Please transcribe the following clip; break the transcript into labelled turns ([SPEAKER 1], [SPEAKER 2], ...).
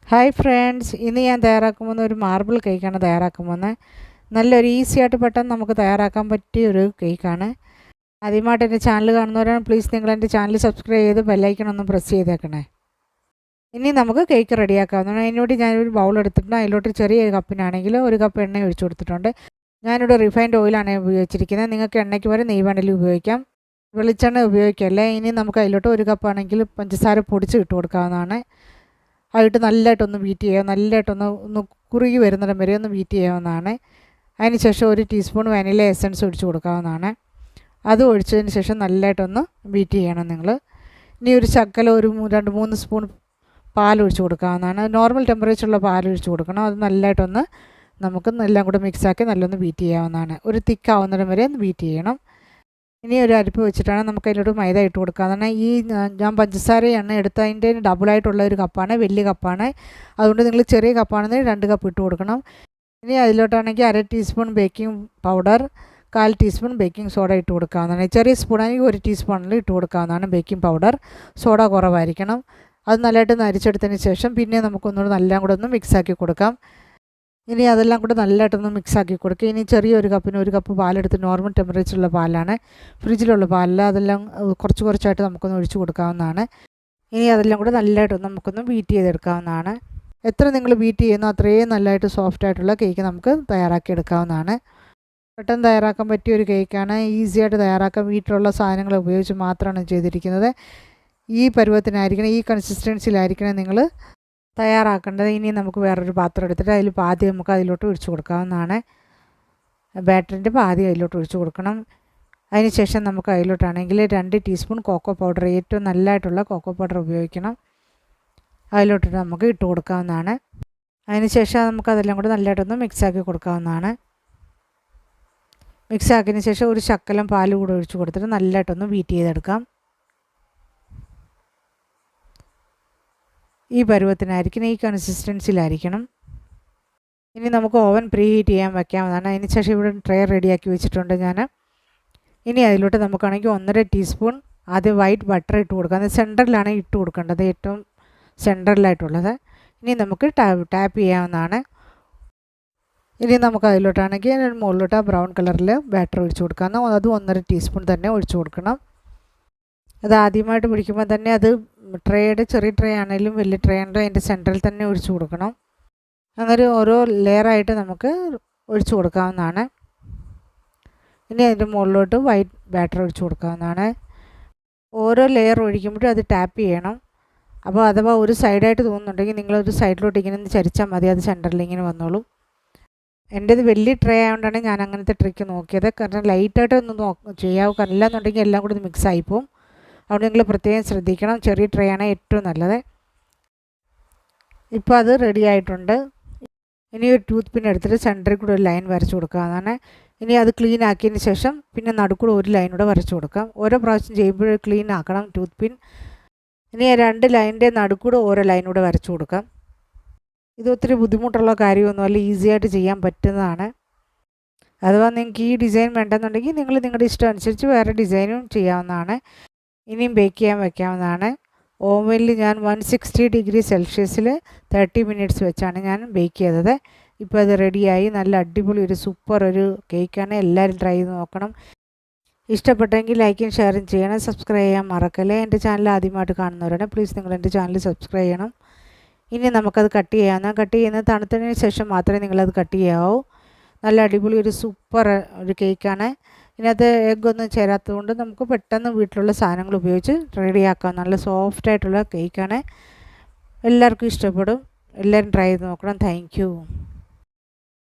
[SPEAKER 1] Hi friends, ഇന്ന് ഞാൻ തയ്യാറാക്കാൻ പോകുന്ന ഒരു മാർബിൾ കേക്കാണ് തയ്യാറാക്കാൻ പോകുന്നത്. നല്ലൊരു ഈസി ആയിട്ട് പെട്ടെന്ന് നമുക്ക് തയ്യാറാക്കാൻ പറ്റിയ ഒരു കേക്കാണ്. ആദ്യമായിട്ട് എൻ്റെ ചാനൽ കാണുന്നവരാണ്, പ്ലീസ് നിങ്ങൾ എൻ്റെ ചാനൽ സബ്സ്ക്രൈബ് ചെയ്ത് ബെല്ലൈക്കൺ ഒന്ന് പ്രസ് ചെയ്തേക്കണേ. ഇനി നമുക്ക് കേക്ക് റെഡിയാക്കാവുന്നതാണ്. അതിനോട് ഞാനൊരു ബൗൾ എടുത്തിട്ടുണ്ട്. അതിലോട്ട് ചെറിയ കപ്പിനാണെങ്കിൽ ഒരു കപ്പ് എണ്ണ ഒഴിച്ചു കൊടുത്തിട്ടുണ്ട്. ഞാനിവിടെ റിഫൈൻഡ് ഓയിലാണ് ഉപയോഗിച്ചിരിക്കുന്നത്. നിങ്ങൾക്ക് എണ്ണയ്ക്ക് പകരം നെയ്യ് വേണമെങ്കിലും ഉപയോഗിക്കാം, വെളിച്ചെണ്ണ ഉപയോഗിക്കല്ലേ. ഇനി നമുക്ക് അതിലോട്ട് ഒരു കപ്പാണെങ്കിൽ പഞ്ചസാര പൊടിച്ച് ഇട്ട് കൊടുക്കാവുന്നതാണ്. അതിട്ട് നല്ലതായിട്ടൊന്ന് ബീറ്റ് ചെയ്യുക. നല്ലതായിട്ടൊന്ന് കുറുകി വരുന്നിടം വരെ ഒന്ന് ബീറ്റ് ചെയ്യാവുന്നതാണ്. അതിന് ശേഷം ഒരു ടീസ്പൂൺ വാനില എസൻസ് ഒഴിച്ച് കൊടുക്കാവുന്നതാണ്. അത് ഒഴിച്ചതിന് ശേഷം നല്ലതായിട്ടൊന്ന് ബീറ്റ് ചെയ്യണം നിങ്ങൾ. ഇനി ഒരു ശകലം ഒരു 2-3 സ്പൂൺ പാലൊഴിച്ച് കൊടുക്കാവുന്നതാണ്. നോർമൽ ടെമ്പറേച്ചറുള്ള പാലൊഴിച്ച് കൊടുക്കണം. അത് നല്ലതായിട്ടൊന്ന് നമുക്ക് എല്ലാം കൂടെ മിക്സാക്കി നല്ലൊന്ന് ബീറ്റ് ചെയ്യാവുന്നതാണ്. ഒരു തിക്കാവുന്നിടം വരെ ഒന്ന് ബീറ്റ് ചെയ്യണം. ഇനി ഒരു അരിപ്പ് വെച്ചിട്ടാണ് നമുക്ക് അതിലോട്ട് മൈദ ഇട്ട് കൊടുക്കാവുന്നതാണ്. ഞാൻ പഞ്ചസാരയാണ് എടുത്തതിൻ്റെ ഡബിളായിട്ടുള്ള ഒരു കപ്പാണ്, വലിയ കപ്പാണ്. അതുകൊണ്ട് നിങ്ങൾ ചെറിയ കപ്പാണെങ്കിൽ 2 കപ്പ് ഇട്ട് കൊടുക്കണം. ഇനി അതിലോട്ടാണെങ്കിൽ 1/2 teaspoon baking powder, 1/4 teaspoon baking soda ഇട്ട് കൊടുക്കാവുന്നതാണ്. ചെറിയ സ്പൂണാണെങ്കിൽ 1 ടീസ്പൂണിൽ ഇട്ട് കൊടുക്കാവുന്നതാണ് ബേക്കിംഗ് പൗഡർ. സോഡ കുറവായിരിക്കണം. അത് നല്ലതായിട്ട് നരിച്ചെടുത്തതിന് ശേഷം പിന്നെ നമുക്കൊന്നുകൂടെ നല്ലതും കൂടെ ഒന്ന് മിക്സാക്കി കൊടുക്കാം. ഇനി അതെല്ലാം കൂടെ നല്ലതായിട്ടൊന്ന് മിക്സാക്കി കൊടുക്കുക. ഇനി ചെറിയൊരു കപ്പിന് 1 കപ്പ് പാലെടുത്ത് നോർമൽ ടെമ്പറേച്ചറുള്ള പാലാണ്, ഫ്രിഡ്ജിലുള്ള പാലല്ല. അതെല്ലാം കുറച്ചായിട്ട് നമുക്കൊന്ന് ഒഴിച്ച് കൊടുക്കാവുന്നതാണ്. ഇനി അതെല്ലാം കൂടെ നല്ലതായിട്ടൊന്ന് നമുക്കൊന്ന് ബീറ്റ് ചെയ്തെടുക്കാവുന്നതാണ്. എത്ര നിങ്ങൾ ബീറ്റ് ചെയ്യുന്നോ അത്രയും നല്ലതായിട്ട് സോഫ്റ്റായിട്ടുള്ള കേക്ക് നമുക്ക് തയ്യാറാക്കി എടുക്കാവുന്നതാണ്. പെട്ടെന്ന് തയ്യാറാക്കാൻ പറ്റിയ ഒരു കേക്കാണ്. ഈസിയായിട്ട് തയ്യാറാക്കാൻ വീട്ടിലുള്ള സാധനങ്ങൾ ഉപയോഗിച്ച് മാത്രമാണ് ചെയ്തിരിക്കുന്നത്. ഈ പരുവത്തിനായിരിക്കണം, ഈ കൺസിസ്റ്റൻസിയിലായിരിക്കണം നിങ്ങൾ തയ്യാറാക്കേണ്ടത്. ഇനി നമുക്ക് വേറൊരു പാത്രം എടുത്തിട്ട് അതിൽ പാതി നമുക്ക് അതിലോട്ട് ഒഴിച്ച് കൊടുക്കാവുന്നതാണ്. ബാറ്ററിൻ്റെ പാതി അതിലോട്ട് ഒഴിച്ച് കൊടുക്കണം. അതിന് ശേഷം നമുക്ക് അതിലോട്ടാണെങ്കിൽ 2 ടീസ്പൂൺ കോക്കോ പൗഡർ, ഏറ്റവും നല്ലതായിട്ടുള്ള കോക്കോ പൗഡർ ഉപയോഗിക്കണം, അതിലോട്ടിട്ട് നമുക്ക് ഇട്ട് കൊടുക്കാവുന്നതാണ്. അതിന് ശേഷം നമുക്കതെല്ലാം കൂടെ നല്ലതായിട്ടൊന്ന് മിക്സാക്കി കൊടുക്കാവുന്നതാണ്. മിക്സാക്കിയതിന് ശേഷം ഒരു ശകലം പാൽ കൂടെ ഒഴിച്ച് കൊടുത്തിട്ട് നല്ലതായിട്ടൊന്ന് ബീറ്റ് ചെയ്തെടുക്കാം. ഈ പരുവത്തിനായിരിക്കണം, ഈ കൺസിസ്റ്റൻസിയിലായിരിക്കണം. ഇനി നമുക്ക് ഓവൻ പ്രീ ഹീറ്റ് ചെയ്യാൻ വയ്ക്കാവുന്നതാണ്. അതിന് ശേഷം ഇവിടെ ട്രേ റെഡിയാക്കി വെച്ചിട്ടുണ്ട് ഞാൻ. ഇനി അതിലോട്ട് നമുക്കാണെങ്കിൽ 1.5 ടീസ്പൂൺ ആദ്യം വൈറ്റ് ബട്ടർ ഇട്ട് കൊടുക്കാം. അത് സെൻറ്ററിലാണ് ഇട്ട് കൊടുക്കേണ്ടത്, ഏറ്റവും സെൻറ്ററിലായിട്ടുള്ളത്. ഇനി നമുക്ക് ടാപ്പ് ചെയ്യാവുന്നതാണ്. ഇനി നമുക്ക് അതിലോട്ടാണെങ്കിൽ മുകളിലോട്ട് ബ്രൗൺ കളറിൽ ബാറ്റർ ഒഴിച്ച് കൊടുക്കാം. അത് 1.5 ടീസ്പൂൺ തന്നെ ഒഴിച്ച് കൊടുക്കണം. അത് ആദ്യമായിട്ട് പിടിക്കുമ്പോൾ തന്നെ അത് ചെറിയ ട്രേ ആണെങ്കിലും വലിയ ട്രേ ആണെങ്കിലും അതിൻ്റെ സെൻറ്ററിൽ തന്നെ ഒഴിച്ച് കൊടുക്കണം. അങ്ങനെ ഓരോ ലെയറായിട്ട് നമുക്ക് ഒഴിച്ച് കൊടുക്കാവുന്നതാണ്. ഇനി അതിൻ്റെ മുകളിലോട്ട് വൈറ്റ് ബാറ്റർ ഒഴിച്ച് കൊടുക്കാവുന്നതാണ്. ഓരോ ലെയർ ഒഴിക്കുമ്പോഴും അത് ടാപ്പ് ചെയ്യണം. അപ്പോൾ അഥവാ ഒരു സൈഡായിട്ട് തോന്നുന്നുണ്ടെങ്കിൽ നിങ്ങളൊരു സൈഡിലോട്ട് ഇങ്ങനെ ഒന്ന് ചരിച്ചാൽ മതി, അത് സെൻറ്ററിൽ ഇങ്ങനെ വന്നോളും. എൻ്റേത് വലിയ ട്രേ ആയതുകൊണ്ടാണ് ഞാൻ അങ്ങനത്തെ ട്രിക്ക് നോക്കിയത്. കാരണം ലൈറ്റായിട്ട് ഒന്ന് ചെയ്യാവും, അല്ലാന്നുണ്ടെങ്കിൽ എല്ലാം കൂടി മിക്സ് ആയിപ്പോവും. അതുകൊണ്ട് നിങ്ങൾ പ്രത്യേകം ശ്രദ്ധിക്കണം. ചെറിയ ട്രേ ആണ് ഏറ്റവും നല്ലത്. ഇപ്പോൾ അത് റെഡി ആയിട്ടുണ്ട്. ഇനി ഒരു ടൂത്ത് പിൻ എടുത്തിട്ട് സെൻറ്ററിൽ കൂടെ ഒരു ലൈൻ വരച്ച് കൊടുക്കാവുന്നതാണ്. ഇനി അത് ക്ലീൻ ആക്കിയതിന് ശേഷം പിന്നെ നടുക്കൂടെ ഒരു ലൈൻ കൂടെ വരച്ച് കൊടുക്കാം. ഓരോ പ്രാവശ്യം ചെയ്യുമ്പോൾ ക്ലീൻ ആക്കണം ടൂത്ത് പിൻ. ഇനി 2 ലൈനിൻ്റെ നടുക്കൂടെ ഓരോ ലൈൻ കൂടെ വരച്ച് കൊടുക്കാം. ഇത് ഒത്തിരി ബുദ്ധിമുട്ടുള്ള കാര്യമൊന്നുമല്ല, ഈസിയായിട്ട് ചെയ്യാൻ പറ്റുന്നതാണ്. അഥവാ നിങ്ങൾക്ക് ഈ ഡിസൈൻ വേണ്ടെന്നുണ്ടെങ്കിൽ നിങ്ങൾ നിങ്ങളുടെ ഇഷ്ടം അനുസരിച്ച് വേറെ ഡിസൈനും ചെയ്യാവുന്നതാണ്. ഇനിയും ബേക്ക് ചെയ്യാൻ വയ്ക്കാവുന്നതാണ്. ഓവനിൽ ഞാൻ 160 ഡിഗ്രി സെൽഷ്യസിൽ 30 മിനിറ്റ്സ് വെച്ചാണ് ഞാൻ ബേക്ക് ചെയ്തത്. ഇപ്പോൾ അത് റെഡിയായി. നല്ല അടിപൊളി ഒരു സൂപ്പർ ഒരു കേക്കാണ്. എല്ലാവരും ട്രൈ ചെയ്ത് നോക്കണം. ഇഷ്ടപ്പെട്ടെങ്കിൽ ലൈക്കും ഷെയറും ചെയ്യണം. സബ്സ്ക്രൈബ് ചെയ്യാൻ മറക്കല്ലേ. എൻ്റെ ചാനൽ ആദ്യമായിട്ട് കാണുന്നവരാണ്, പ്ലീസ് നിങ്ങൾ എൻ്റെ ചാനൽ സബ്സ്ക്രൈബ് ചെയ്യണം. ഇനി നമുക്കത് കട്ട് ചെയ്യുന്നത് തണുത്തതിന് ശേഷം മാത്രമേ നിങ്ങളത് കട്ട് ചെയ്യാവൂ. നല്ല അടിപൊളി ഒരു സൂപ്പർ ഒരു കേക്കാണ്. ഇതിനകത്ത് എഗ്ഗൊന്നും ചേരാത്തതുകൊണ്ട് നമുക്ക് പെട്ടെന്ന് വീട്ടിലുള്ള സാധനങ്ങൾ ഉപയോഗിച്ച് റെഡിയാക്കാം. നല്ല സോഫ്റ്റായിട്ടുള്ള കേക്കാണ്. എല്ലാവർക്കും ഇഷ്ടപ്പെടും. എല്ലാവരും ട്രൈ ചെയ്ത് നോക്കണം. Thank you.